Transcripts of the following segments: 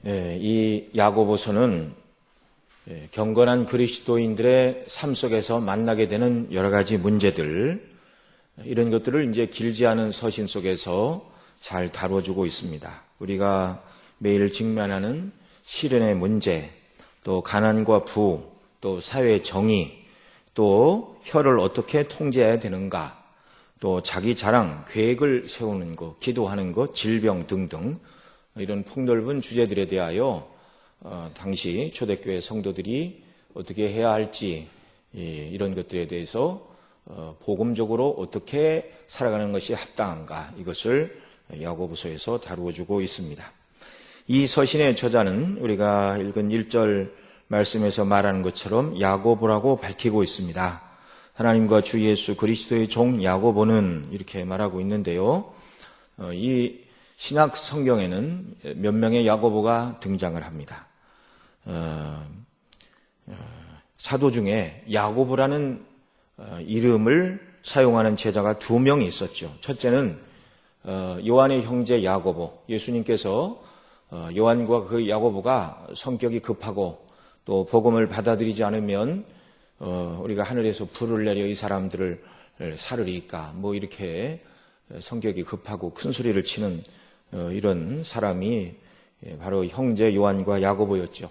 이 야고보서는 경건한 그리스도인들의 삶 속에서 만나게 되는 여러 가지 문제들, 이런 것들을 이제 길지 않은 서신 속에서 잘 다뤄주고 있습니다. 우리가 매일 직면하는 시련의 문제, 또 가난과 부, 또 사회 정의, 또 혀를 어떻게 통제해야 되는가, 또 자기 자랑, 계획을 세우는 것, 기도하는 것, 질병 등등 이런 폭넓은 주제들에 대하여 당시 초대교회 성도들이 어떻게 해야 할지, 이런 것들에 대해서 복음적으로 어떻게 살아가는 것이 합당한가, 이것을 야고보서에서 다루어주고 있습니다. 이 서신의 저자는 우리가 읽은 1절 말씀에서 말하는 것처럼 야고보라고 밝히고 있습니다. 하나님과 주 예수 그리스도의 종 야고보는 이렇게 말하고 있는데요. 이 신약 성경에는 몇 명의 야고보가 등장을 합니다. 사도 중에 야고보라는 이름을 사용하는 제자가 2명이 있었죠. 첫째는 요한의 형제 야고보, 예수님께서 요한과 그 야고보가 성격이 급하고 또 복음을 받아들이지 않으면 우리가 하늘에서 불을 내려 이 사람들을 살으리까, 뭐 이렇게 성격이 급하고 큰 소리를 치는 이런 사람이 바로 형제 요한과 야고보였죠.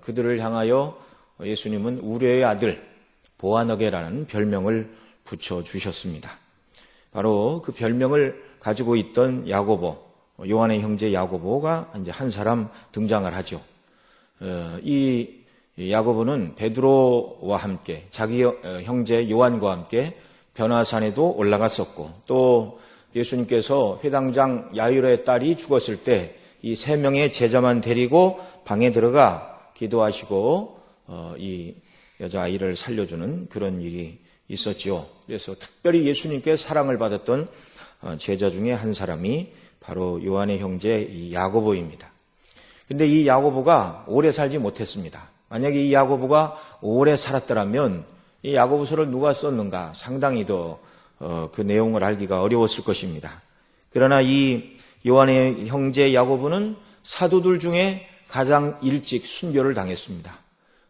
그들을 향하여 예수님은 우레의 아들 보아너게라는 별명을 붙여주셨습니다. 바로 그 별명을 가지고 있던 야고보, 요한의 형제 야고보가 이제 한 사람 등장을 하죠. 이 야고보는 베드로와 함께 자기 형제 요한과 함께 변화산에도 올라갔었고, 또 예수님께서 회당장 야이로의 딸이 죽었을 때 이 3명의 제자만 데리고 방에 들어가 기도하시고 이 여자아이를 살려주는 그런 일이 있었지요. 그래서 특별히 예수님께 사랑을 받았던 제자 중에 한 사람이 바로 요한의 형제 이 야고보입니다. 근데 이 야고보가 오래 살지 못했습니다. 만약에 이 야고보가 오래 살았더라면 이 야고보서를 누가 썼는가 상당히 더 그 내용을 알기가 어려웠을 것입니다. 그러나 이 요한의 형제 야고보는 사도들 중에 가장 일찍 순교를 당했습니다.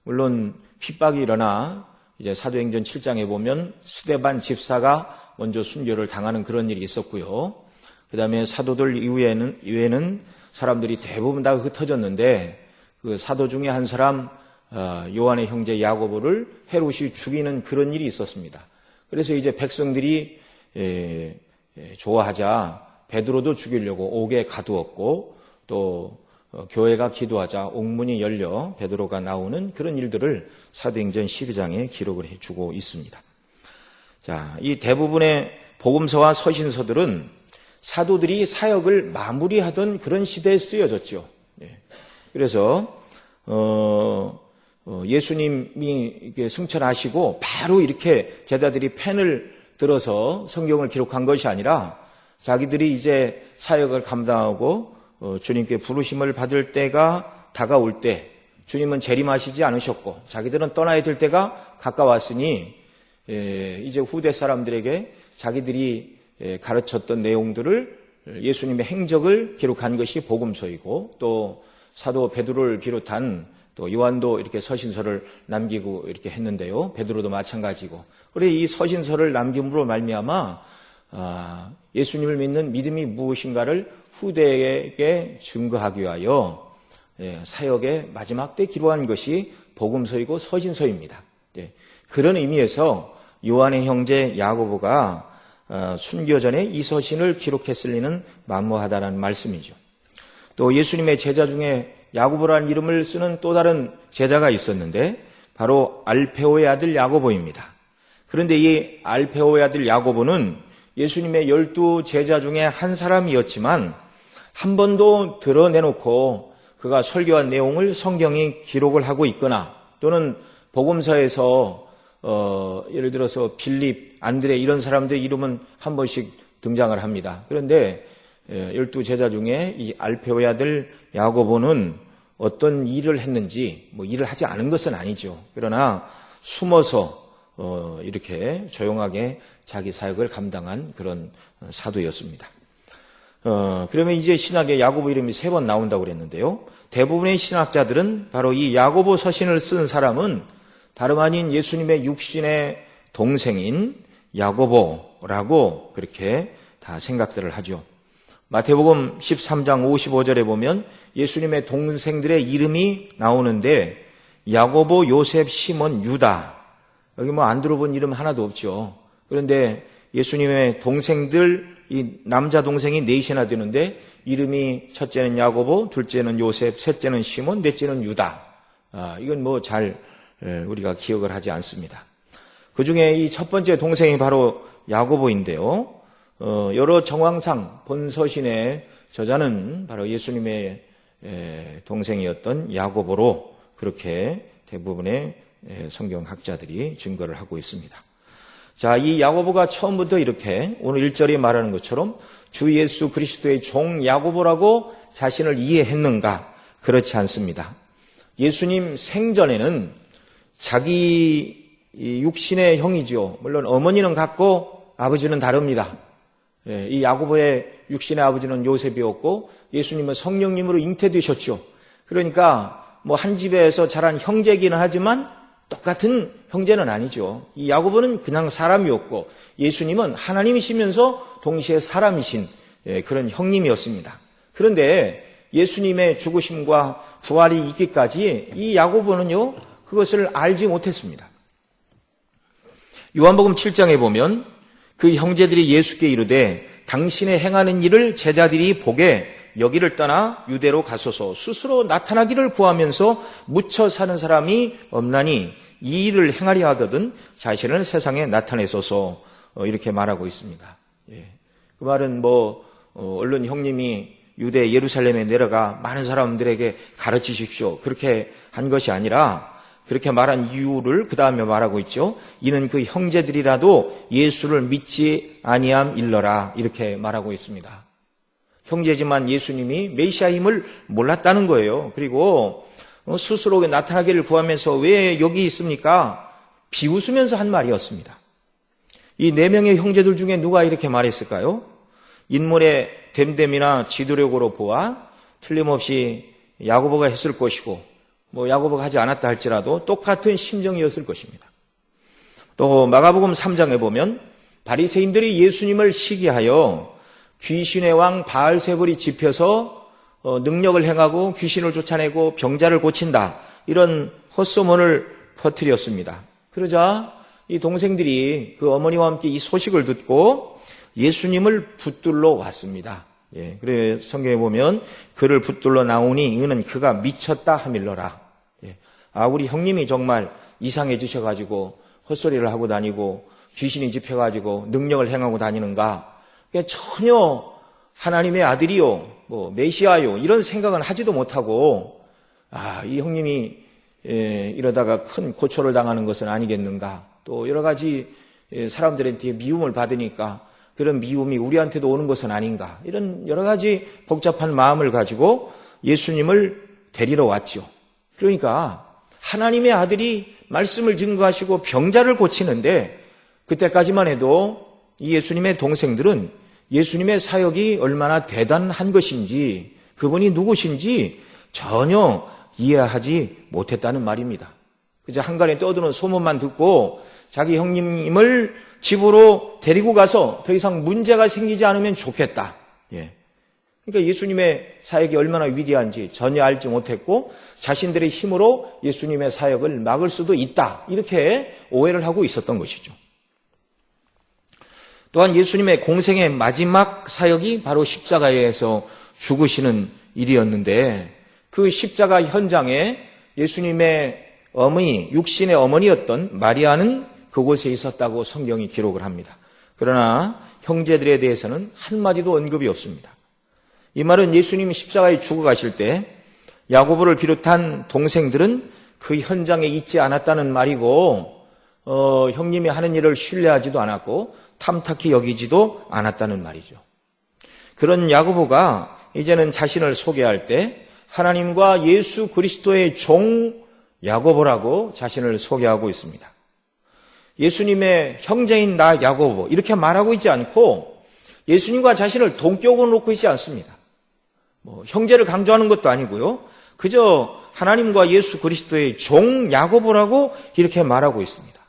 물론 핍박이 일어나 이제 사도행전 7장에 보면 스데반 집사가 먼저 순교를 당하는 그런 일이 있었고요. 그 다음에 사도들 이후에는 사람들이 대부분 다 흩어졌는데 그 사도 중에 한 사람 요한의 형제 야고보를 헤롯이 죽이는 그런 일이 있었습니다. 그래서 이제 백성들이 좋아하자 베드로도 죽이려고 옥에 가두었고, 또 교회가 기도하자 옥문이 열려 베드로가 나오는 그런 일들을 사도행전 12장에 기록을 해주고 있습니다. 자, 이 대부분의 복음서와 서신서들은 사도들이 사역을 마무리하던 그런 시대에 쓰여졌죠. 그래서 예수님이 승천하시고 바로 이렇게 제자들이 펜을 들어서 성경을 기록한 것이 아니라 자기들이 이제 사역을 감당하고 주님께 부르심을 받을 때가 다가올 때 주님은 재림하시지 않으셨고 자기들은 떠나야 될 때가 가까웠으니 이제 후대 사람들에게 자기들이 가르쳤던 내용들을 예수님의 행적을 기록한 것이 복음서이고, 또 사도 베드로를 비롯한 또 요한도 이렇게 서신서를 남기고 이렇게 했는데요. 베드로도 마찬가지고. 그래 이 서신서를 남김으로 말미암아 예수님을 믿는 믿음이 무엇인가를 후대에게 증거하기 위하여 사역의 마지막 때 기록한 것이 복음서이고 서신서입니다. 그런 의미에서 요한의 형제 야고보가 순교 전에 이 서신을 기록했을 리는 만무하다라는 말씀이죠. 또 예수님의 제자 중에 야고보라는 이름을 쓰는 또 다른 제자가 있었는데 바로 알페오의 아들 야고보입니다. 그런데 이 알페오의 아들 야고보는 예수님의 12 제자 중에 한 사람이었지만 한 번도 드러내놓고 그가 설교한 내용을 성경이 기록을 하고 있거나, 또는 복음서에서 예를 들어서 빌립, 안드레 이런 사람들의 이름은 한 번씩 등장을 합니다. 그런데 12 제자 중에 이 알페오의 아들 야고보는 어떤 일을 했는지, 뭐 일을 하지 않은 것은 아니죠. 그러나 숨어서 이렇게 조용하게 자기 사역을 감당한 그런 사도였습니다. 그러면 이제 신학에 야고보 이름이 3번 나온다고 그랬는데요. 대부분의 신학자들은 바로 이 야고보 서신을 쓴 사람은 다름 아닌 예수님의 육신의 동생인 야고보라고 그렇게 다 생각들을 하죠. 마태복음 13장 55절에 보면 예수님의 동생들의 이름이 나오는데 야고보, 요셉, 시몬, 유다. 여기 뭐 안 들어본 이름 하나도 없죠. 그런데 예수님의 동생들, 이 남자 동생이 4이나 되는데 이름이 첫째는 야고보, 둘째는 요셉, 셋째는 시몬, 넷째는 유다. 이건 뭐 잘 우리가 기억을 하지 않습니다. 그 중에 이 첫 번째 동생이 바로 야고보인데요. 여러 정황상 본서신의 저자는 바로 예수님의 동생이었던 야고보로 그렇게 대부분의 성경학자들이 증거를 하고 있습니다. 자, 이 야고보가 처음부터 이렇게 오늘 1절에 말하는 것처럼 주 예수 그리스도의 종 야고보라고 자신을 이해했는가? 그렇지 않습니다. 예수님 생전에는 자기 육신의 형이죠. 물론 어머니는 같고 아버지는 다릅니다. 이 야고보의 육신의 아버지는 요셉이었고 예수님은 성령님으로 잉태되셨죠. 그러니까 뭐 한 집에서 자란 형제이기는 하지만 똑같은 형제는 아니죠. 이 야고보는 그냥 사람이었고 예수님은 하나님이시면서 동시에 사람이신 그런 형님이었습니다. 그런데 예수님의 죽으심과 부활이 있기까지 이 야고보는요 그것을 알지 못했습니다. 요한복음 7장에 보면 그 형제들이 예수께 이르되 당신의 행하는 일을 제자들이 보게 여기를 떠나 유대로 가소서 스스로 나타나기를 구하면서 묻혀 사는 사람이 없나니 이 일을 행하려 하거든 자신을 세상에 나타내소서 이렇게 말하고 있습니다. 그 말은 얼른 형님이 유대 예루살렘에 내려가 많은 사람들에게 가르치십시오 그렇게 한 것이 아니라 그렇게 말한 이유를 그 다음에 말하고 있죠. 이는 그 형제들이라도 예수를 믿지 아니함 일러라 이렇게 말하고 있습니다. 형제지만 예수님이 메시아임을 몰랐다는 거예요. 그리고 스스로 나타나기를 구하면서 왜 여기 있습니까? 비웃으면서 한 말이었습니다. 이 4명의 형제들 중에 누가 이렇게 말했을까요? 인물의 됨됨이나 지도력으로 보아 틀림없이 야고보가 했을 것이고 야고보가 하지 않았다 할지라도 똑같은 심정이었을 것입니다. 또 마가복음 3장에 보면 바리새인들이 예수님을 시기하여 귀신의 왕 바알세불이 집혀서 능력을 행하고 귀신을 쫓아내고 병자를 고친다 이런 헛소문을 퍼뜨렸습니다. 그러자 이 동생들이 그 어머니와 함께 이 소식을 듣고 예수님을 붙들러 왔습니다. 그래 성경에 보면 그를 붙들러 나오니 이는 그가 미쳤다 하밀러라. 우리 형님이 정말 이상해지셔가지고 헛소리를 하고 다니고 귀신이 집혀가지고 능력을 행하고 다니는가? 전혀 하나님의 아들이요, 메시아요 이런 생각은 하지도 못하고 이 형님이 이러다가 큰 고초를 당하는 것은 아니겠는가? 또 여러 가지 사람들한테 미움을 받으니까 그런 미움이 우리한테도 오는 것은 아닌가? 이런 여러 가지 복잡한 마음을 가지고 예수님을 데리러 왔죠. 그러니까 하나님의 아들이 말씀을 증거하시고 병자를 고치는데 그때까지만 해도 이 예수님의 동생들은 예수님의 사역이 얼마나 대단한 것인지 그분이 누구신지 전혀 이해하지 못했다는 말입니다. 그저 한간에 떠드는 소문만 듣고 자기 형님을 집으로 데리고 가서 더 이상 문제가 생기지 않으면 좋겠다. 그러니까 예수님의 사역이 얼마나 위대한지 전혀 알지 못했고 자신들의 힘으로 예수님의 사역을 막을 수도 있다. 이렇게 오해를 하고 있었던 것이죠. 또한 예수님의 공생의 마지막 사역이 바로 십자가에서 죽으시는 일이었는데 그 십자가 현장에 예수님의 어머니, 육신의 어머니였던 마리아는 그곳에 있었다고 성경이 기록을 합니다. 그러나 형제들에 대해서는 한마디도 언급이 없습니다. 이 말은 예수님이 십자가에 죽어가실 때 야고보를 비롯한 동생들은 그 현장에 있지 않았다는 말이고 형님이 하는 일을 신뢰하지도 않았고 탐탁히 여기지도 않았다는 말이죠. 그런 야고보가 이제는 자신을 소개할 때 하나님과 예수 그리스도의 종 야고보라고 자신을 소개하고 있습니다. 예수님의 형제인 나 야고보 이렇게 말하고 있지 않고 예수님과 자신을 동격으로 놓고 있지 않습니다. 형제를 강조하는 것도 아니고요. 그저 하나님과 예수 그리스도의 종 야고보라고 이렇게 말하고 있습니다.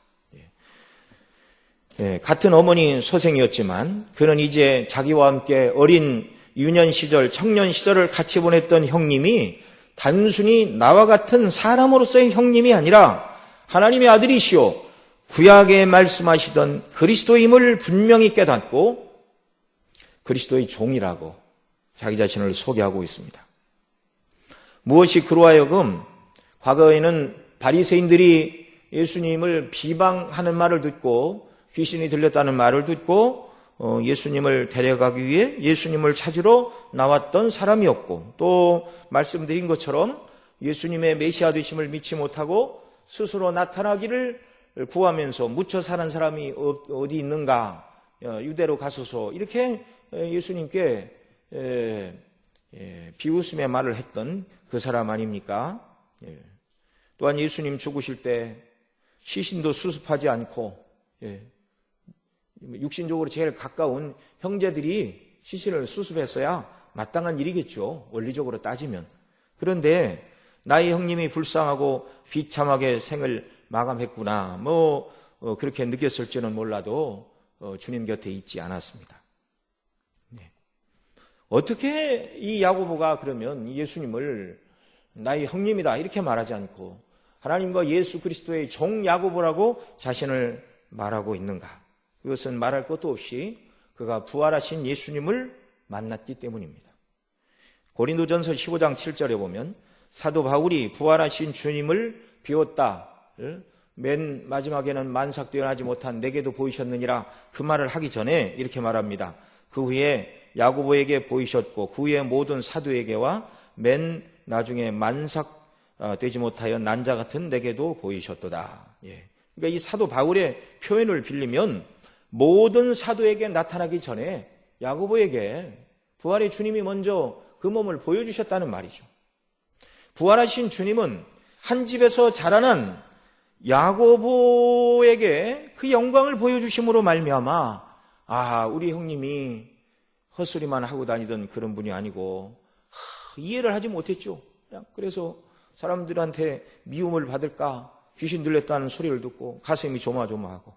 같은 어머니 소생이었지만 그는 이제 자기와 함께 어린 유년 시절, 청년 시절을 같이 보냈던 형님이 단순히 나와 같은 사람으로서의 형님이 아니라 하나님의 아들이시오 구약에 말씀하시던 그리스도임을 분명히 깨닫고 그리스도의 종이라고 자기 자신을 소개하고 있습니다. 무엇이 그로 하여금 과거에는 바리새인들이 예수님을 비방하는 말을 듣고 귀신이 들렸다는 말을 듣고 예수님을 데려가기 위해 예수님을 찾으러 나왔던 사람이었고 또 말씀드린 것처럼 예수님의 메시아 되심을 믿지 못하고 스스로 나타나기를 구하면서 묻혀 사는 사람이 어디 있는가 유대로 가소서 이렇게 예수님께 비웃음의 말을 했던 그 사람 아닙니까? 또한 예수님 죽으실 때 시신도 수습하지 않고 육신적으로 제일 가까운 형제들이 시신을 수습했어야 마땅한 일이겠죠. 원리적으로 따지면. 그런데 나의 형님이 불쌍하고 비참하게 생을 마감했구나. 그렇게 느꼈을지는 몰라도 주님 곁에 있지 않았습니다. 어떻게 이 야고보가 그러면 예수님을 나의 형님이다 이렇게 말하지 않고 하나님과 예수 그리스도의 종 야고보라고 자신을 말하고 있는가? 그것은 말할 것도 없이 그가 부활하신 예수님을 만났기 때문입니다. 고린도전서 15장 7절에 보면 사도 바울이 부활하신 주님을 비웠다. 맨 마지막에는 만삭되어나지 못한 내게도 보이셨느니라 그 말을 하기 전에 이렇게 말합니다. 그 후에 야고보에게 보이셨고 그 후에 모든 사도에게와 맨 나중에 만삭되지 못하여 난자 같은 내게도 보이셨도다. 그러니까 이 사도 바울의 표현을 빌리면 모든 사도에게 나타나기 전에 야고보에게 부활의 주님이 먼저 그 몸을 보여주셨다는 말이죠. 부활하신 주님은 한 집에서 자라난 야고보에게 그 영광을 보여주심으로 말미암아 우리 형님이 헛소리만 하고 다니던 그런 분이 아니고 이해를 하지 못했죠. 그래서 사람들한테 미움을 받을까 귀신 들렸다는 소리를 듣고 가슴이 조마조마하고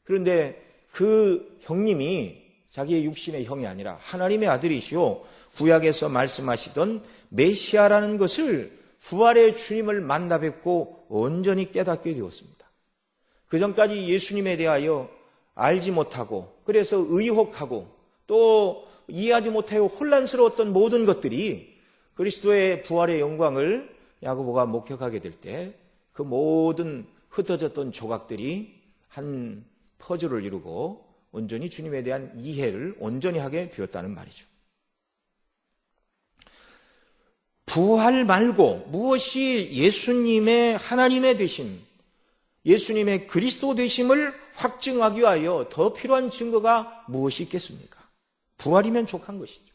그런데 그 형님이 자기의 육신의 형이 아니라 하나님의 아들이시오 구약에서 말씀하시던 메시아라는 것을 부활의 주님을 만나 뵙고 온전히 깨닫게 되었습니다. 그전까지 예수님에 대하여 알지 못하고 그래서 의혹하고 또 이해하지 못하여 혼란스러웠던 모든 것들이 그리스도의 부활의 영광을 야고보가 목격하게 될 때 그 모든 흩어졌던 조각들이 한 퍼즐을 이루고 온전히 주님에 대한 이해를 온전히 하게 되었다는 말이죠. 부활 말고 무엇이 예수님의 하나님의 되심, 예수님의 그리스도 되심을 확증하기 위하여 더 필요한 증거가 무엇이 있겠습니까? 부활이면 족한 것이죠.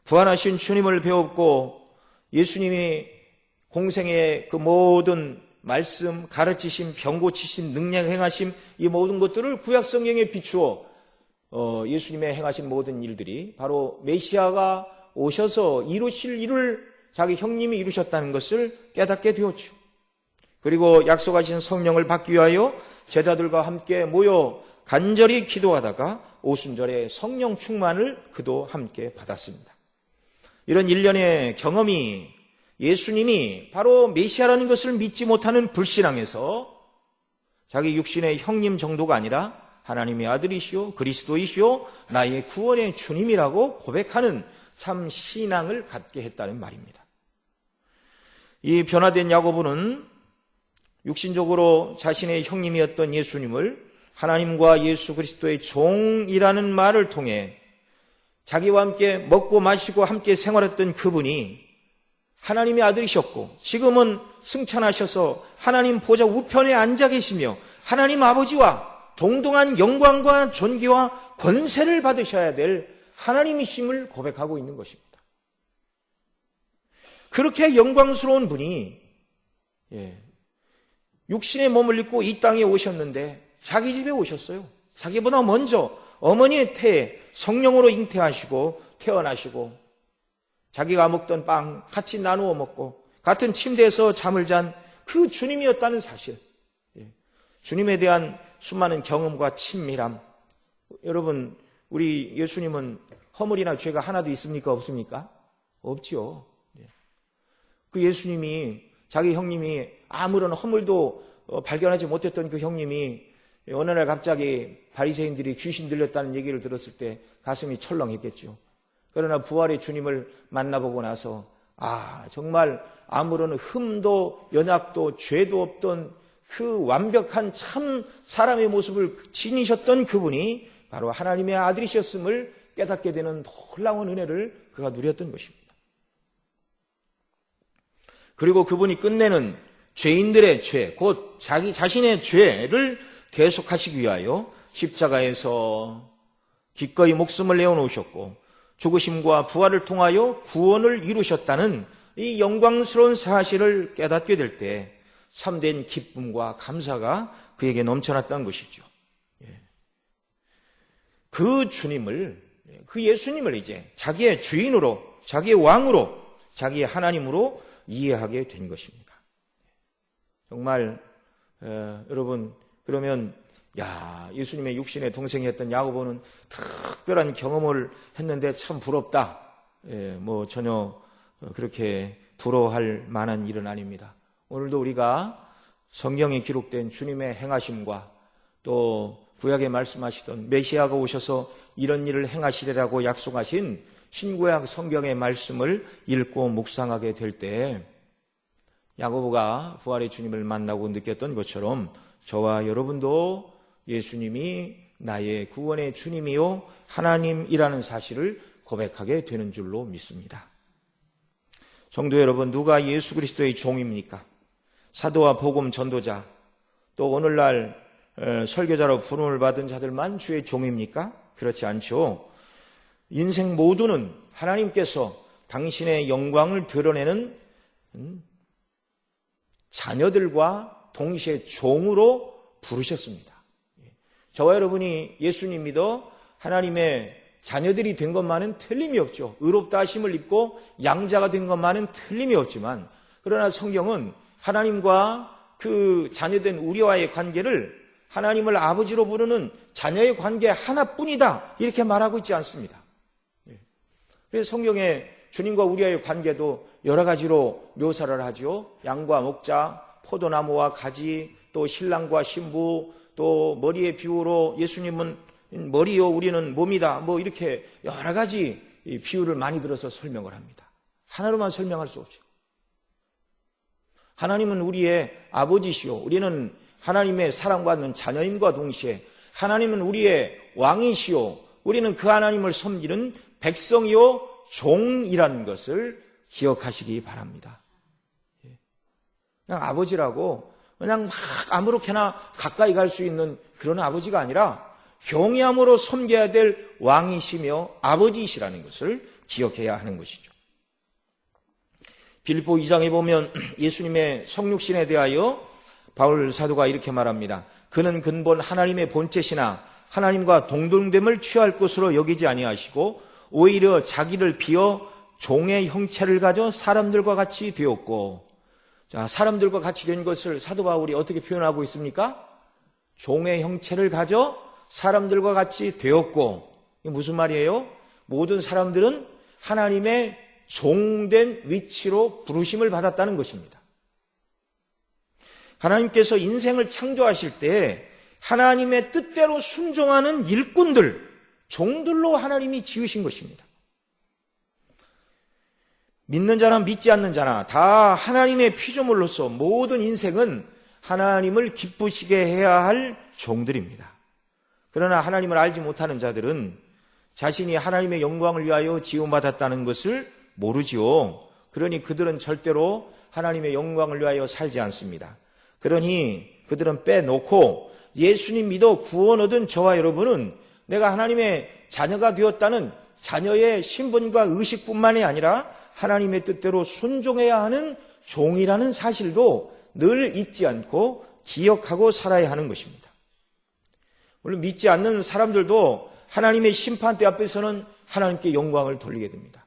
부활하신 주님을 배웠고 예수님이 공생의 그 모든 말씀, 가르치심, 병 고치심, 능력 행하심 이 모든 것들을 구약 성경에 비추어 예수님의 행하신 모든 일들이 바로 메시아가 오셔서 이루실 일을 자기 형님이 이루셨다는 것을 깨닫게 되었죠. 그리고 약속하신 성령을 받기 위하여 제자들과 함께 모여 간절히 기도하다가 오순절에 성령 충만을 그도 함께 받았습니다. 이런 일련의 경험이 예수님이 바로 메시아라는 것을 믿지 못하는 불신앙에서 자기 육신의 형님 정도가 아니라 하나님의 아들이시오 그리스도이시오 나의 구원의 주님이라고 고백하는 참 신앙을 갖게 했다는 말입니다. 이 변화된 야고보는 육신적으로 자신의 형님이었던 예수님을 하나님과 예수 그리스도의 종이라는 말을 통해 자기와 함께 먹고 마시고 함께 생활했던 그분이 하나님의 아들이셨고 지금은 승천하셔서 하나님 보좌 우편에 앉아 계시며 하나님 아버지와 동등한 영광과 존귀와 권세를 받으셔야 될 하나님이심을 고백하고 있는 것입니다. 그렇게 영광스러운 분이 육신의 몸을 입고 이 땅에 오셨는데 자기 집에 오셨어요. 자기보다 먼저 어머니의 태에 성령으로 잉태하시고 태어나시고 자기가 먹던 빵 같이 나누어 먹고 같은 침대에서 잠을 잔 그 주님이었다는 사실, 주님에 대한 수많은 경험과 친밀함. 여러분, 우리 예수님은 허물이나 죄가 하나도 있습니까? 없습니까? 없지요. 그 예수님이, 자기 형님이 아무런 허물도 발견하지 못했던 그 형님이 어느 날 갑자기 바리새인들이 귀신 들렸다는 얘기를 들었을 때 가슴이 철렁했겠죠. 그러나 부활의 주님을 만나보고 나서 정말 아무런 흠도 연약도 죄도 없던 그 완벽한 참 사람의 모습을 지니셨던 그분이 바로 하나님의 아들이셨음을 깨닫게 되는 놀라운 은혜를 그가 누렸던 것입니다. 그리고 그분이 끝내는 죄인들의 죄, 곧 자기 자신의 죄를 대속하시기 위하여 십자가에서 기꺼이 목숨을 내어놓으셨고 죽으심과 부활을 통하여 구원을 이루셨다는 이 영광스러운 사실을 깨닫게 될 때 참된 기쁨과 감사가 그에게 넘쳐났다는 것이죠. 그 주님을, 그 예수님을 이제 자기의 주인으로, 자기의 왕으로, 자기의 하나님으로 이해하게 된 것입니다. 정말 여러분, 그러면 예수님의 육신의 동생이었던 야고보는 특별한 경험을 했는데 참 부럽다. 전혀 그렇게 부러워할 만한 일은 아닙니다. 오늘도 우리가 성경에 기록된 주님의 행하심과 또 구약에 말씀하시던 메시아가 오셔서 이런 일을 행하시리라고 약속하신 신구약 성경의 말씀을 읽고 묵상하게 될 때 야고보가 부활의 주님을 만나고 느꼈던 것처럼 저와 여러분도 예수님이 나의 구원의 주님이요 하나님이라는 사실을 고백하게 되는 줄로 믿습니다. 성도 여러분, 누가 예수 그리스도의 종입니까? 사도와 복음 전도자, 또 오늘날 설교자로 부름을 받은 자들만 주의 종입니까? 그렇지 않죠. 인생 모두는 하나님께서 당신의 영광을 드러내는 자녀들과 동시에 종으로 부르셨습니다. 저와 여러분이 예수님 믿어 하나님의 자녀들이 된 것만은 틀림이 없죠. 의롭다 하심을 입고 양자가 된 것만은 틀림이 없지만, 그러나 성경은 하나님과 그 자녀된 우리와의 관계를 하나님을 아버지로 부르는 자녀의 관계 하나뿐이다, 이렇게 말하고 있지 않습니다. 그래서 성경에 주님과 우리와의 관계도 여러 가지로 묘사를 하죠. 양과 목자, 포도나무와 가지, 또 신랑과 신부, 또 머리의 비유로 예수님은 머리요 우리는 몸이다, 이렇게 여러 가지 비유를 많이 들어서 설명을 합니다. 하나로만 설명할 수 없죠. 하나님은 우리의 아버지시요, 우리는 하나님의 사랑받는 자녀임과 동시에 하나님은 우리의 왕이시요, 우리는 그 하나님을 섬기는 백성이요 종이라는 것을 기억하시기 바랍니다. 그냥 아버지라고 그냥 막 아무렇게나 가까이 갈 수 있는 그런 아버지가 아니라 경외함으로 섬겨야 될 왕이시며 아버지이시라는 것을 기억해야 하는 것이죠. 빌립보 2장에 보면 예수님의 성육신에 대하여 바울 사도가 이렇게 말합니다. 그는 근본 하나님의 본체시나 하나님과 동등됨을 취할 것으로 여기지 아니하시고 오히려 자기를 비어 종의 형체를 가져 사람들과 같이 되었고, 사람들과 같이 된 것을 사도 바울이 어떻게 표현하고 있습니까? 종의 형체를 가져 사람들과 같이 되었고, 이게 무슨 말이에요? 모든 사람들은 하나님의 종된 위치로 부르심을 받았다는 것입니다. 하나님께서 인생을 창조하실 때 하나님의 뜻대로 순종하는 일꾼들, 종들로 하나님이 지으신 것입니다. 믿는 자나 믿지 않는 자나 다 하나님의 피조물로서 모든 인생은 하나님을 기쁘시게 해야 할 종들입니다. 그러나 하나님을 알지 못하는 자들은 자신이 하나님의 영광을 위하여 지음받았다는 것을 모르지요. 그러니 그들은 절대로 하나님의 영광을 위하여 살지 않습니다. 그러니 그들은 빼놓고 예수님 믿어 구원 얻은 저와 여러분은 내가 하나님의 자녀가 되었다는 자녀의 신분과 의식뿐만이 아니라 하나님의 뜻대로 순종해야 하는 종이라는 사실도 늘 잊지 않고 기억하고 살아야 하는 것입니다. 물론 믿지 않는 사람들도 하나님의 심판대 앞에서는 하나님께 영광을 돌리게 됩니다.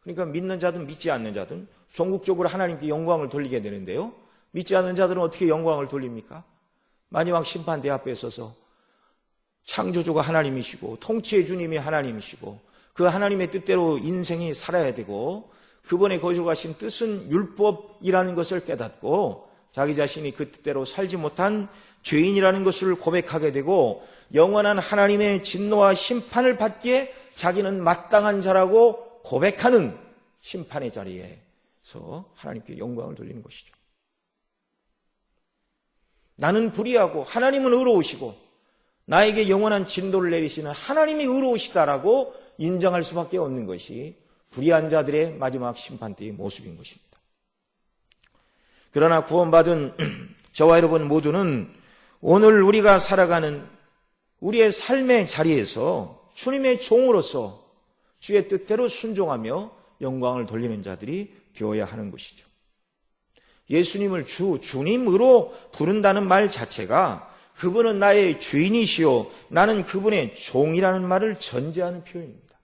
그러니까 믿는 자든 믿지 않는 자든 종국적으로 하나님께 영광을 돌리게 되는데요. 믿지 않는 자들은 어떻게 영광을 돌립니까? 마지막 심판대 앞에 서서 창조주가 하나님이시고 통치의 주님이 하나님이시고 그 하나님의 뜻대로 인생이 살아야 되고 그분의 거룩하신 뜻은 율법이라는 것을 깨닫고 자기 자신이 그 뜻대로 살지 못한 죄인이라는 것을 고백하게 되고 영원한 하나님의 진노와 심판을 받기에 자기는 마땅한 자라고 고백하는 심판의 자리에서 하나님께 영광을 돌리는 것이죠. 나는 불의하고 하나님은 의로우시고 나에게 영원한 진도를 내리시는 하나님이 의로우시다라고 인정할 수밖에 없는 것이 불의한 자들의 마지막 심판 때의 모습인 것입니다. 그러나 구원받은 저와 여러분 모두는 오늘 우리가 살아가는 우리의 삶의 자리에서 주님의 종으로서 주의 뜻대로 순종하며 영광을 돌리는 자들이 되어야 하는 것이죠. 예수님을 주님으로 부른다는 말 자체가 그분은 나의 주인이시요 나는 그분의 종이라는 말을 전제하는 표현입니다.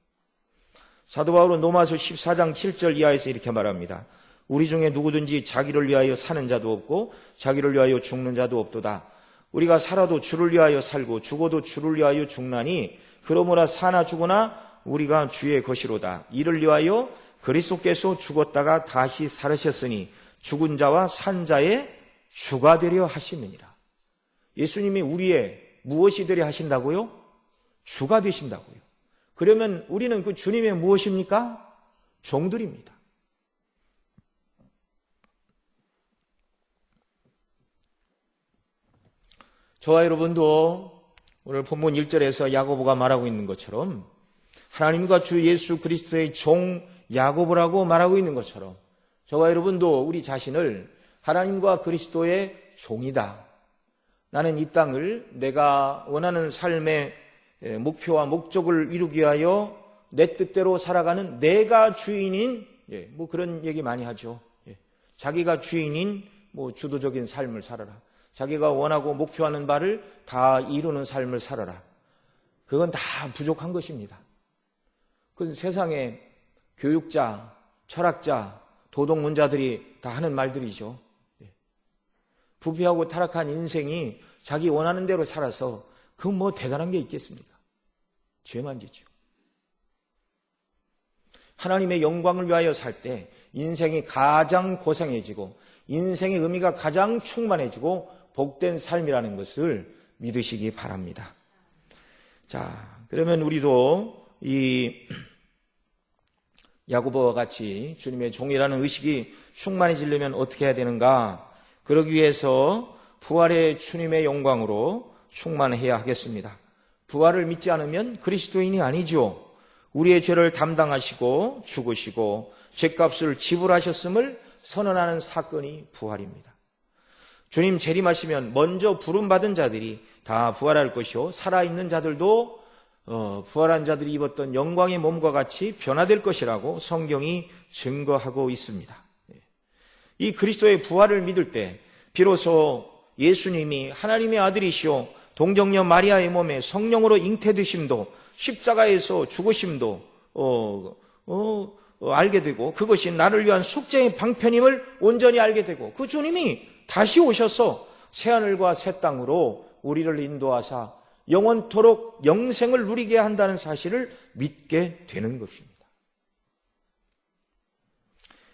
사도 바울은 로마서 14장 7절 이하에서 이렇게 말합니다. 우리 중에 누구든지 자기를 위하여 사는 자도 없고 자기를 위하여 죽는 자도 없도다. 우리가 살아도 주를 위하여 살고 죽어도 주를 위하여 죽나니 그러므로 사나 죽으나 우리가 주의 것이로다. 이를 위하여 그리스도께서 죽었다가 다시 살으셨으니 죽은 자와 산 자의 주가 되려 하시느니라. 예수님이 우리의 무엇이 되려 하신다고요? 주가 되신다고요. 그러면 우리는 그 주님의 무엇입니까? 종들입니다. 저와 여러분도 오늘 본문 1절에서 야고보가 말하고 있는 것처럼 하나님과 주 예수 그리스도의 종 야고보라고 말하고 있는 것처럼 저와 여러분도 우리 자신을 하나님과 그리스도의 종이다. 나는 이 땅을 내가 원하는 삶의 목표와 목적을 이루기 위하여 내 뜻대로 살아가는 내가 주인인 뭐 그런 얘기 많이 하죠. 자기가 주인인 뭐 주도적인 삶을 살아라. 자기가 원하고 목표하는 바를 다 이루는 삶을 살아라. 그건 다 부족한 것입니다. 그 세상에 교육자, 철학자, 도덕문자들이 다 하는 말들이죠. 부패하고 타락한 인생이 자기 원하는 대로 살아서 그건 뭐 대단한 게 있겠습니까? 죄만 지죠. 하나님의 영광을 위하여 살 때 인생이 가장 고상해지고 인생의 의미가 가장 충만해지고 복된 삶이라는 것을 믿으시기 바랍니다. 자, 그러면 우리도 이 야고보와 같이 주님의 종이라는 의식이 충만해지려면 어떻게 해야 되는가? 그러기 위해서 부활의 주님의 영광으로 충만해야 하겠습니다. 부활을 믿지 않으면 그리스도인이 아니죠. 우리의 죄를 담당하시고 죽으시고 죄값을 지불하셨음을 선언하는 사건이 부활입니다. 주님 재림하시면 먼저 부름받은 자들이 다 부활할 것이요 살아있는 자들도 부활한 자들이 입었던 영광의 몸과 같이 변화될 것이라고 성경이 증거하고 있습니다. 이 그리스도의 부활을 믿을 때 비로소 예수님이 하나님의 아들이시오 동정녀 마리아의 몸에 성령으로 잉태되심도 십자가에서 죽으심도 알게 되고 그것이 나를 위한 속죄의 방편임을 온전히 알게 되고 그 주님이 다시 오셔서 새하늘과 새 땅으로 우리를 인도하사 영원토록 영생을 누리게 한다는 사실을 믿게 되는 것입니다.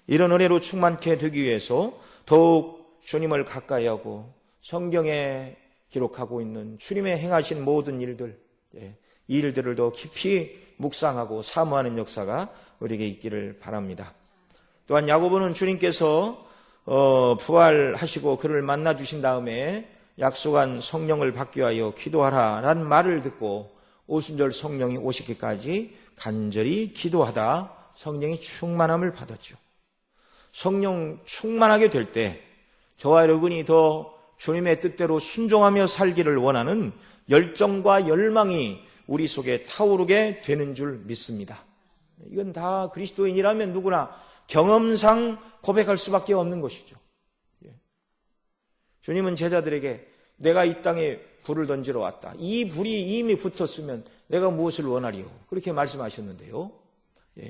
이런 은혜로 충만케 되기 위해서 더욱 주님을 가까이 하고 성경에 기록하고 있는 주님의 행하신 모든 일들, 이 일들을 더 깊이 묵상하고 사모하는 역사가 우리에게 있기를 바랍니다. 또한 야고보는 주님께서 부활하시고 그를 만나 주신 다음에 약속한 성령을 받기 위하여 기도하라라는 말을 듣고 오순절 성령이 오시기까지 간절히 기도하다 성령의 충만함을 받았죠. 성령 충만하게 될 때 저와 여러분이 더 주님의 뜻대로 순종하며 살기를 원하는 열정과 열망이 우리 속에 타오르게 되는 줄 믿습니다. 이건 다 그리스도인이라면 누구나 경험상 고백할 수밖에 없는 것이죠. 주님은 제자들에게 내가 이 땅에 불을 던지러 왔다. 이 불이 이미 붙었으면 내가 무엇을 원하리요? 그렇게 말씀하셨는데요.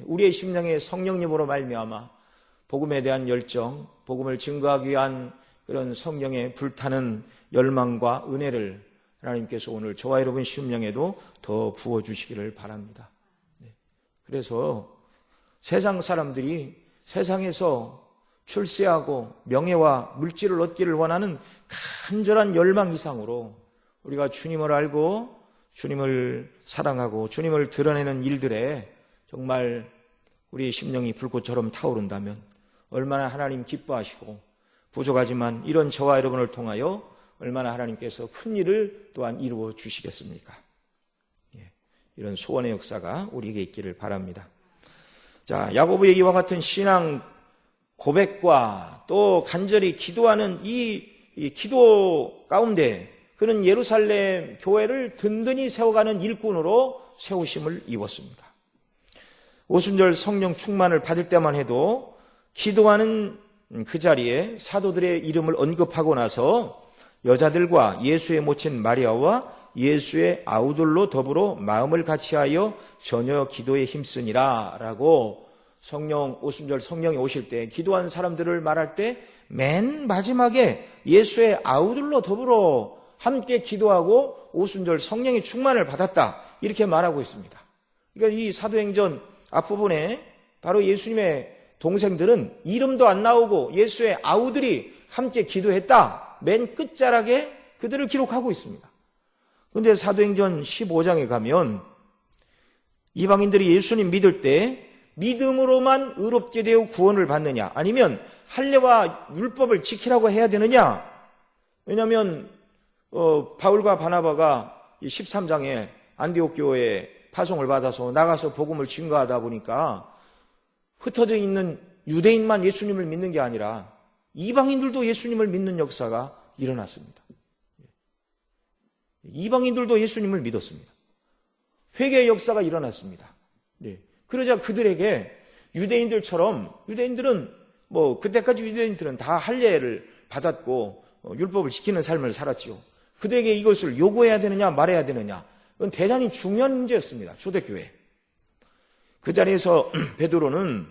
우리의 심령에 성령님으로 말미암아 복음에 대한 열정, 복음을 증거하기 위한 그런 성령의 불타는 열망과 은혜를 하나님께서 오늘 저와 여러분 심령에도 더 부어주시기를 바랍니다. 그래서 세상 사람들이 세상에서 출세하고 명예와 물질을 얻기를 원하는 간절한 열망 이상으로 우리가 주님을 알고 주님을 사랑하고 주님을 드러내는 일들에 정말 우리의 심령이 불꽃처럼 타오른다면 얼마나 하나님 기뻐하시고 부족하지만 이런 저와 여러분을 통하여 얼마나 하나님께서 큰 일을 또한 이루어 주시겠습니까? 이런 소원의 역사가 우리에게 있기를 바랍니다. 자, 야고보의 이와 같은 신앙 고백과 또 간절히 기도하는 이 기도 가운데 그는 예루살렘 교회를 든든히 세워가는 일꾼으로 세우심을 입었습니다. 오순절 성령 충만을 받을 때만 해도 기도하는 그 자리에 사도들의 이름을 언급하고 나서 여자들과 예수의 모친 마리아와 예수의 아우들로 더불어 마음을 같이하여 전혀 기도에 힘쓰니라 라고 오순절 성령이 오실 때 기도한 사람들을 말할 때 맨 마지막에 예수의 아우들로 더불어 함께 기도하고 오순절 성령의 충만을 받았다 이렇게 말하고 있습니다. 그러니까 이 사도행전 앞부분에 바로 예수님의 동생들은 이름도 안 나오고 예수의 아우들이 함께 기도했다. 맨 끝자락에 그들을 기록하고 있습니다. 그런데 사도행전 15장에 가면 이방인들이 예수님 믿을 때 믿음으로만 의롭게 되어 구원을 받느냐 아니면 할례와 율법을 지키라고 해야 되느냐. 왜냐하면 바울과 바나바가 13장에 안디옥 교회에 파송을 받아서 나가서 복음을 증거하다 보니까 흩어져 있는 유대인만 예수님을 믿는 게 아니라 이방인들도 예수님을 믿는 역사가 일어났습니다. 이방인들도 예수님을 믿었습니다. 회개의 역사가 일어났습니다. 그러자 그들에게 유대인들은 그때까지 유대인들은 다 할례를 받았고 율법을 지키는 삶을 살았죠. 그들에게 이것을 요구해야 되느냐 말해야 되느냐 그건 대단히 중요한 문제였습니다. 초대교회. 그 자리에서 베드로는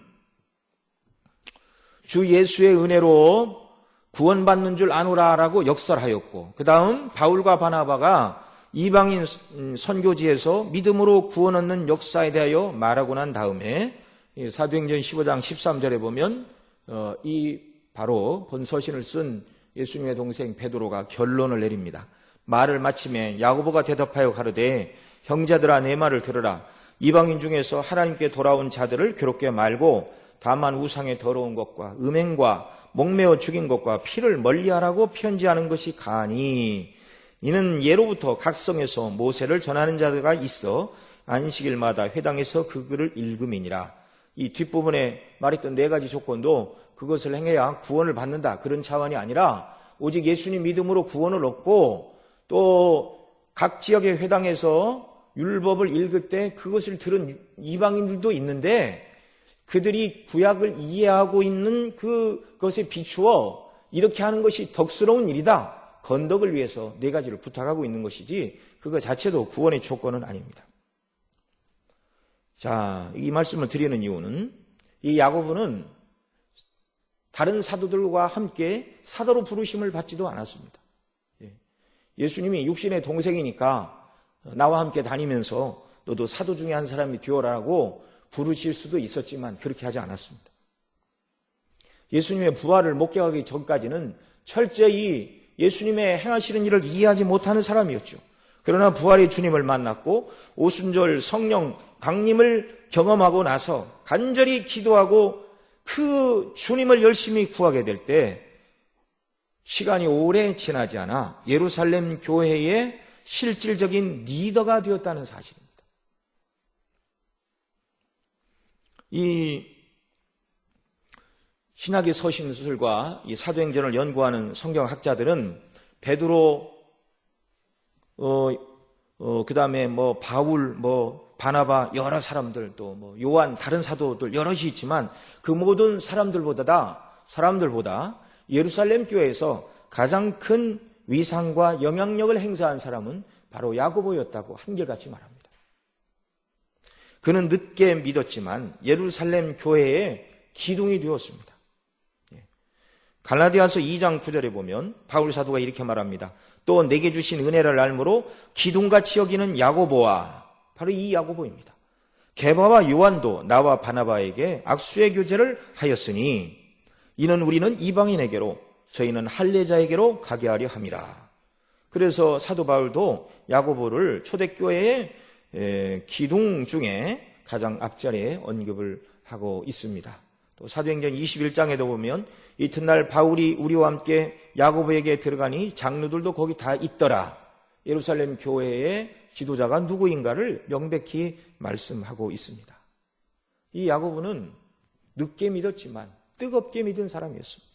주 예수의 은혜로 구원받는 줄 아노라라고 역설하였고 그 다음 바울과 바나바가 이방인 선교지에서 믿음으로 구원 얻는 역사에 대하여 말하고 난 다음에 사도행전 15장 13절에 보면 바로 본서신을 쓴 예수님의 동생 베드로가 결론을 내립니다. 말을 마침에 야고보가 대답하여 가로되 형제들아 내 말을 들으라. 이방인 중에서 하나님께 돌아온 자들을 괴롭게 말고 다만 우상의 더러운 것과 음행과 목매어 죽인 것과 피를 멀리하라고 편지하는 것이 가니 이는 예로부터 각 성에서 모세를 전하는 자가 있어 안식일마다 회당에서 그 글을 읽음이니라. 이 뒷부분에 말했던 네 가지 조건도 그것을 행해야 구원을 받는다 그런 차원이 아니라 오직 예수님 믿음으로 구원을 얻고 또 각 지역의 회당에서 율법을 읽을 때 그것을 들은 이방인들도 있는데 그들이 구약을 이해하고 있는 그것에 비추어 이렇게 하는 것이 덕스러운 일이다. 건덕을 위해서 네 가지를 부탁하고 있는 것이지 그거 자체도 구원의 조건은 아닙니다. 자, 이 말씀을 드리는 이유는 이 야고보는 다른 사도들과 함께 사도로 부르심을 받지도 않았습니다. 예수님이 육신의 동생이니까 나와 함께 다니면서 너도 사도 중에 한 사람이 되어라라고 부르실 수도 있었지만 그렇게 하지 않았습니다. 예수님의 부활을 목격하기 전까지는 철저히 예수님의 행하시는 일을 이해하지 못하는 사람이었죠. 그러나 부활의 주님을 만났고 오순절 성령 강림을 경험하고 나서 간절히 기도하고 그 주님을 열심히 구하게 될 때 시간이 오래 지나지 않아 예루살렘 교회의 실질적인 리더가 되었다는 사실입니다. 이 신학의 서신술과 이 사도행전을 연구하는 성경학자들은 베드로, 그 다음에 바울, 바나바, 여러 사람들, 또 요한, 다른 사도들 여럿이 있지만 그 모든 사람들보다 예루살렘 교회에서 가장 큰 위상과 영향력을 행사한 사람은 바로 야고보였다고 한결같이 말합니다. 그는 늦게 믿었지만 예루살렘 교회의 기둥이 되었습니다. 갈라디아서 2장 9절에 보면 바울 사도가 이렇게 말합니다. 또 내게 주신 은혜를 알므로 기둥같이 여기는 야고보와, 바로 이 야고보입니다. 게바와 요한도 나와 바나바에게 악수의 교제를 하였으니 이는 우리는 이방인에게로 저희는 할례자에게로 가게 하려 함이라. 그래서 사도 바울도 야고보를 초대교회의 기둥 중에 가장 앞자리에 언급을 하고 있습니다. 또 사도행전 21장에도 보면 이튿날 바울이 우리와 함께 야고보에게 들어가니 장로들도 거기 다 있더라. 예루살렘 교회의 지도자가 누구인가를 명백히 말씀하고 있습니다. 이 야고보는 늦게 믿었지만 뜨겁게 믿은 사람이었습니다.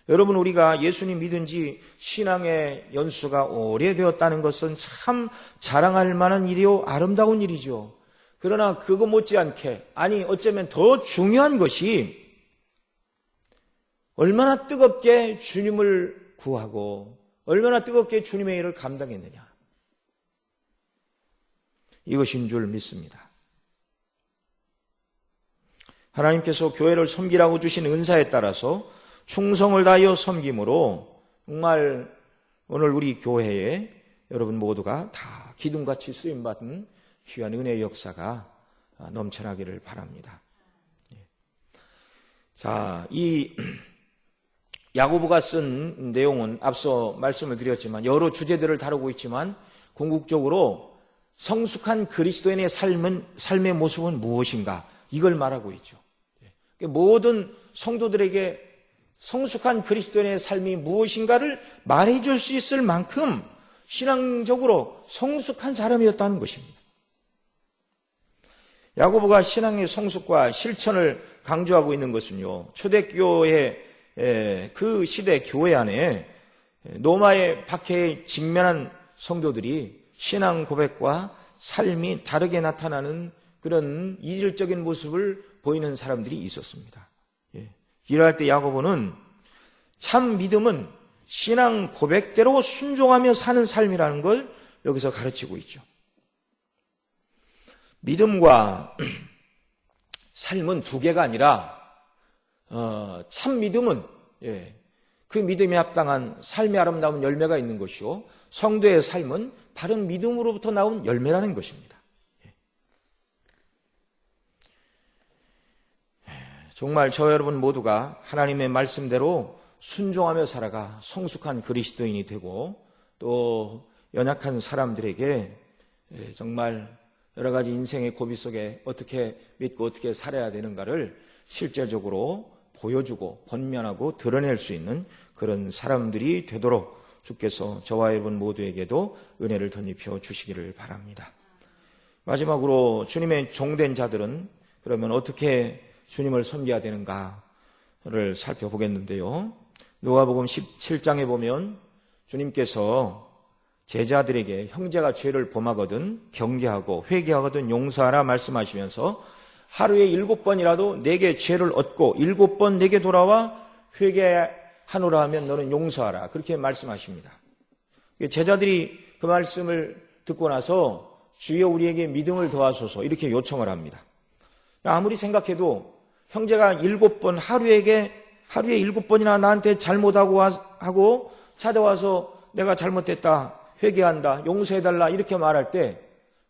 여러분, 우리가 예수님 믿은 지 신앙의 연수가 오래되었다는 것은 참 자랑할 만한 일이요, 아름다운 일이죠. 그러나 그거 못지않게, 아니 어쩌면 더 중요한 것이 얼마나 뜨겁게 주님을 구하고 얼마나 뜨겁게 주님의 일을 감당했느냐, 이것인 줄 믿습니다. 하나님께서 교회를 섬기라고 주신 은사에 따라서 충성을 다하여 섬김으로 정말 오늘 우리 교회에 여러분 모두가 다 기둥같이 쓰임받은 귀한 은혜의 역사가 넘쳐나기를 바랍니다. 자, 이 야고보가 쓴 내용은 앞서 말씀을 드렸지만 여러 주제들을 다루고 있지만 궁극적으로 성숙한 그리스도인의 삶의 모습은 무엇인가, 이걸 말하고 있죠. 모든 성도들에게 성숙한 그리스도인의 삶이 무엇인가를 말해줄 수 있을 만큼 신앙적으로 성숙한 사람이었다는 것입니다. 야고보가 신앙의 성숙과 실천을 강조하고 있는 것은요, 초대교회 그 시대 교회 안에 로마의 박해에 직면한 성도들이 신앙 고백과 삶이 다르게 나타나는 그런 이질적인 모습을 보이는 사람들이 있었습니다. 이럴 때 야고보는 참 믿음은 신앙 고백대로 순종하며 사는 삶이라는 걸 여기서 가르치고 있죠. 믿음과 삶은 두 개가 아니라 참 믿음은 그 믿음에 합당한 삶의 아름다운 열매가 있는 것이요, 성도의 삶은 바른 믿음으로부터 나온 열매라는 것입니다. 정말 저 여러분 모두가 하나님의 말씀대로 순종하며 살아가 성숙한 그리스도인이 되고 또 연약한 사람들에게 정말 여러 가지 인생의 고비 속에 어떻게 믿고 어떻게 살아야 되는가를 실제적으로 보여주고 권면하고 드러낼 수 있는 그런 사람들이 되도록 주께서 저와 여러분 모두에게도 은혜를 덧입혀 주시기를 바랍니다. 마지막으로 주님의 종된 자들은 그러면 어떻게 주님을 섬겨야 되는가를 살펴보겠는데요. 누가복음 17장에 보면 주님께서 제자들에게 형제가 죄를 범하거든 경계하고 회개하거든 용서하라 말씀하시면서 하루에 7번이라도 내게 죄를 얻고 7번 내게 돌아와 회개하노라 하면 너는 용서하라, 그렇게 말씀하십니다. 제자들이 그 말씀을 듣고 나서 주여 우리에게 믿음을 더하소서 이렇게 요청을 합니다. 아무리 생각해도 형제가 7번 하루에 7번이나 나한테 잘못하고 찾아와서 내가 잘못됐다, 회개한다, 용서해달라 이렇게 말할 때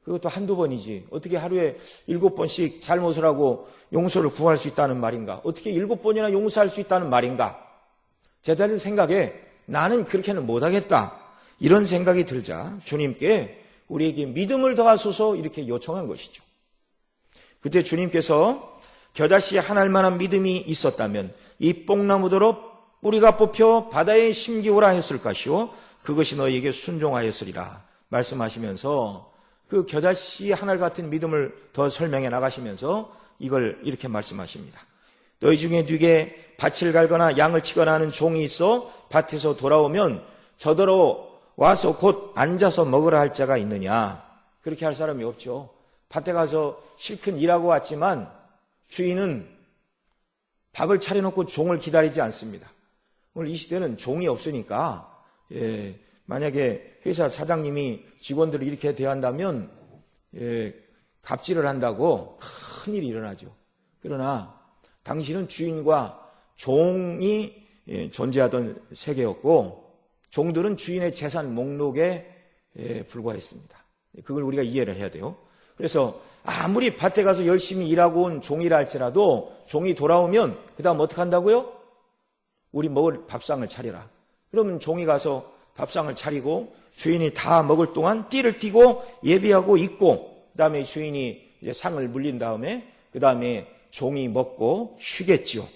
그것도 한두 번이지 어떻게 하루에 7번씩 잘못을 하고 용서를 구할 수 있다는 말인가? 어떻게 7번이나 용서할 수 있다는 말인가? 제자들 생각에 나는 그렇게는 못하겠다, 이런 생각이 들자 주님께 우리에게 믿음을 더하소서 이렇게 요청한 것이죠. 그때 주님께서 겨자씨 한 알만한 믿음이 있었다면 이 뽕나무더러 뿌리가 뽑혀 바다에 심기오라 했을 것이요 그것이 너희에게 순종하였으리라 말씀하시면서 그 겨자씨 한 알 같은 믿음을 더 설명해 나가시면서 이걸 이렇게 말씀하십니다. 너희 중에 누게 밭을 갈거나 양을 치거나 하는 종이 있어 밭에서 돌아오면 저더러 와서 곧 앉아서 먹으라 할 자가 있느냐? 그렇게 할 사람이 없죠. 밭에 가서 실컷 일하고 왔지만 주인은 밥을 차려놓고 종을 기다리지 않습니다. 오늘 이 시대는 종이 없으니까 만약에 회사 사장님이 직원들을 이렇게 대한다면 갑질을 한다고 큰일이 일어나죠. 그러나 당시는 주인과 종이 존재하던 세계였고 종들은 주인의 재산 목록에 불과했습니다. 그걸 우리가 이해를 해야 돼요. 그래서 아무리 밭에 가서 열심히 일하고 온 종이라 할지라도 종이 돌아오면 그 다음 어떻게 한다고요? 우리 먹을 밥상을 차리라. 그러면 종이 가서 밥상을 차리고 주인이 다 먹을 동안 띠를 띠고 예비하고 있고 그 다음에 주인이 이제 상을 물린 다음에 그 다음에 종이 먹고 쉬겠지요.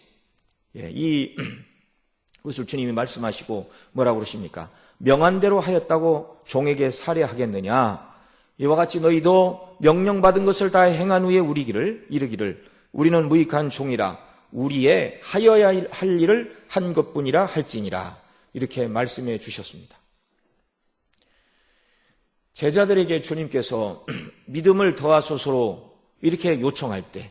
이것을 주님이 말씀하시고 뭐라고 그러십니까? 명한대로 하였다고 종에게 살해하겠느냐? 이와 같이 너희도 명령받은 것을 다 행한 후에 이르기를 우리는 무익한 종이라 우리의 하여야 할 일을 한 것뿐이라 할지니라. 이렇게 말씀해 주셨습니다. 제자들에게 주님께서 믿음을 더하소서로 이렇게 요청할 때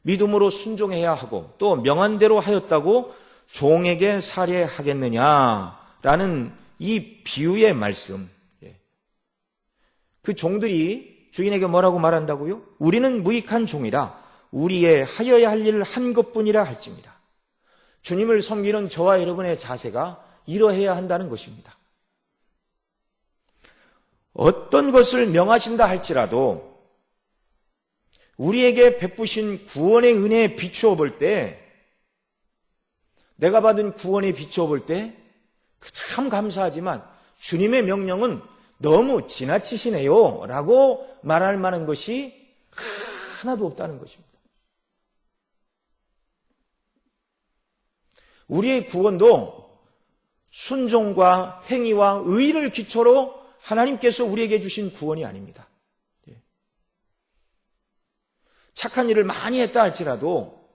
믿음으로 순종해야 하고 또 명한대로 하였다고 종에게 살해하겠느냐라는 이 비유의 말씀. 그 종들이 주인에게 뭐라고 말한다고요? 우리는 무익한 종이라 우리의 하여야 할 일을 한 것뿐이라 할지니라. 주님을 섬기는 저와 여러분의 자세가 이러해야 한다는 것입니다. 어떤 것을 명하신다 할지라도 우리에게 베푸신 구원의 은혜에 비추어 볼 때, 내가 받은 구원에 비추어 볼 때 참 감사하지만 주님의 명령은 너무 지나치시네요 라고 말할 만한 것이 하나도 없다는 것입니다. 우리의 구원도 순종과 행위와 의를 기초로 하나님께서 우리에게 주신 구원이 아닙니다. 착한 일을 많이 했다 할지라도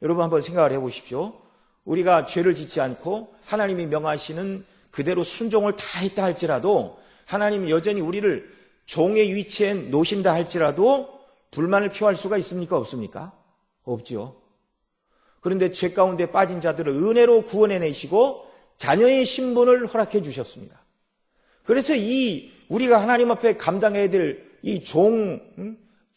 여러분 한번 생각을 해보십시오. 우리가 죄를 짓지 않고 하나님이 명하시는 그대로 순종을 다 했다 할지라도 하나님이 여전히 우리를 종의 위치에 놓으신다 할지라도 불만을 표할 수가 있습니까? 없습니까? 없지요. 그런데 죄 가운데 빠진 자들을 은혜로 구원해내시고 자녀의 신분을 허락해 주셨습니다. 그래서 우리가 하나님 앞에 감당해야 될 이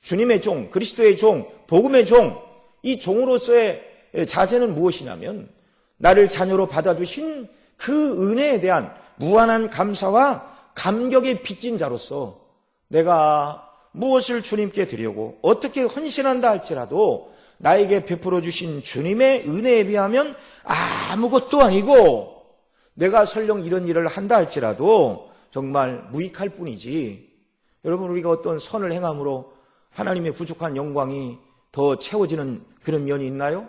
주님의 종, 그리스도의 종, 복음의 종, 이 종으로서의 자세는 무엇이냐면 나를 자녀로 받아주신 그 은혜에 대한 무한한 감사와 감격에 빚진 자로서 내가 무엇을 주님께 드리고 어떻게 헌신한다 할지라도 나에게 베풀어 주신 주님의 은혜에 비하면 아무것도 아니고 내가 설령 이런 일을 한다 할지라도 정말 무익할 뿐이지. 여러분, 우리가 어떤 선을 행함으로 하나님의 부족한 영광이 더 채워지는 그런 면이 있나요?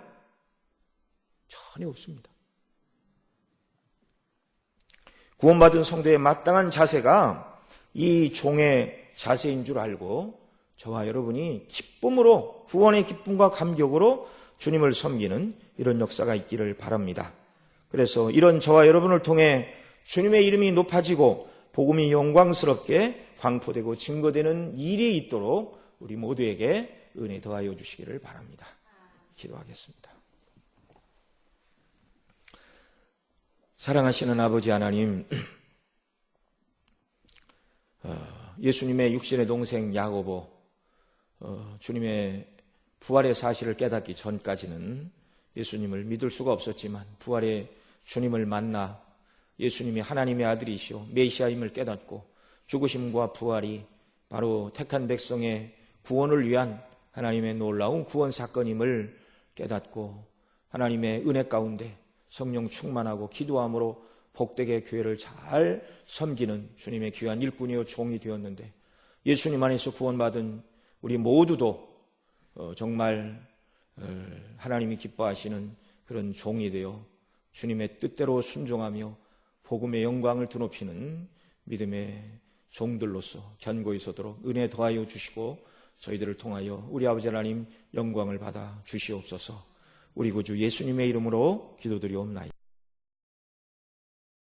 전혀 없습니다. 구원받은 성도의 마땅한 자세가 이 종의 자세인 줄 알고 저와 여러분이 기쁨으로, 구원의 기쁨과 감격으로 주님을 섬기는 이런 역사가 있기를 바랍니다. 그래서 이런 저와 여러분을 통해 주님의 이름이 높아지고 복음이 영광스럽게 광포되고 증거되는 일이 있도록 우리 모두에게 은혜 더하여 주시기를 바랍니다. 기도하겠습니다. 사랑하시는 아버지 하나님, 예수님의 육신의 동생 야고보, 주님의 부활의 사실을 깨닫기 전까지는 예수님을 믿을 수가 없었지만 부활의 주님을 만나 예수님이 하나님의 아들이시오 메시아임을 깨닫고 죽으심과 부활이 바로 택한 백성의 구원을 위한 하나님의 놀라운 구원 사건임을 깨닫고 하나님의 은혜 가운데 성령 충만하고 기도함으로 복되게 교회를 잘 섬기는 주님의 귀한 일꾼이요 종이 되었는데 예수님 안에서 구원받은 우리 모두도 정말 하나님이 기뻐하시는 그런 종이 되어 주님의 뜻대로 순종하며 복음의 영광을 드높이는 믿음의 종들로서 견고히 서도록 은혜 더하여 주시고 저희들을 통하여 우리 아버지 하나님 영광을 받아 주시옵소서. 우리 구주 예수님의 이름으로 기도드리옵나이다.